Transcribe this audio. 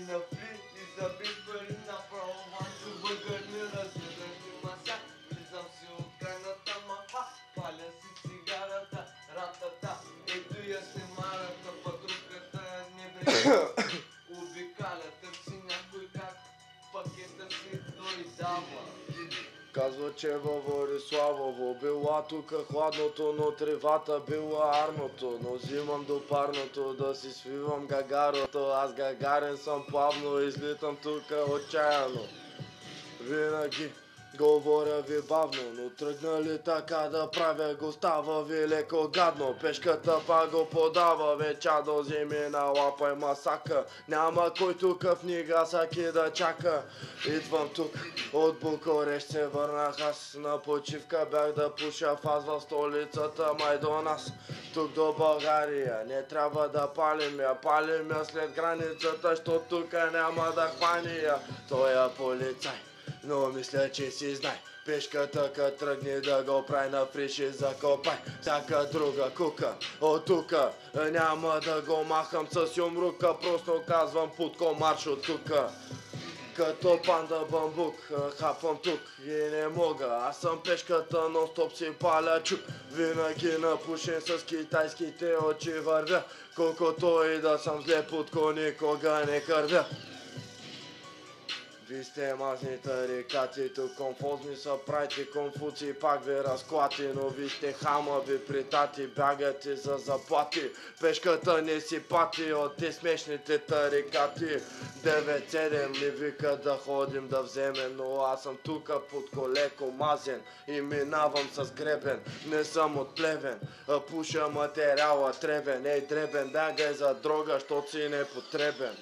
напли и забих пари направо ванчо бъгър ми разгледах и маса. Влизам си от крайната маха, паля си цигарата, ратата. Ето я снимарата, патруката не брега. Обикаля, търси някой как пакета си дойдава. Казва, че във Бориславово била тука хладното, но тревата била арното. Но взимам до парното да си свивам гагарото. Аз гагарен съм плавно, излитам тука отчаяно. Винаги говоря ви бавно, но тръгнали така да правя го става ви леко гадно. Пешката па го подава, веча до зими на лапа и масака. Няма кой тука в Нигасаки да чака. Идвам тук от Букурещ, се върнах аз на почивка. Бях да пуша фаз в столицата, май до нас. Тук до България не трябва да палим я след границата, що тука няма да хвани я. Той е полицай, но мисля, че си знай. Пешката кът тръгни да го прави наприш и закопай. Всяка друга кука от тука няма да го махам с юмрука. Просто казвам путко марш от тука. Като панда бамбук хапвам тук и не мога. Аз съм пешката, нон-стоп си паля чук. Винаги напушен с китайските очи вървя. Колкото и да съм зле путко, никога не кървя. Ви сте мазни тарикати, тук конфузни са прайти, конфуции пак ви разклати, но ви сте хамави притати, бягате за заплати. Пешката не си пати от те смешните тарикати. 9-7 ми вика да ходим да вземем, но аз съм тука под колеко мазен и минавам с гребен. Не съм от Плевен, пуша материала тревен, ей дребен, бягай за дрога, щот си непотребен.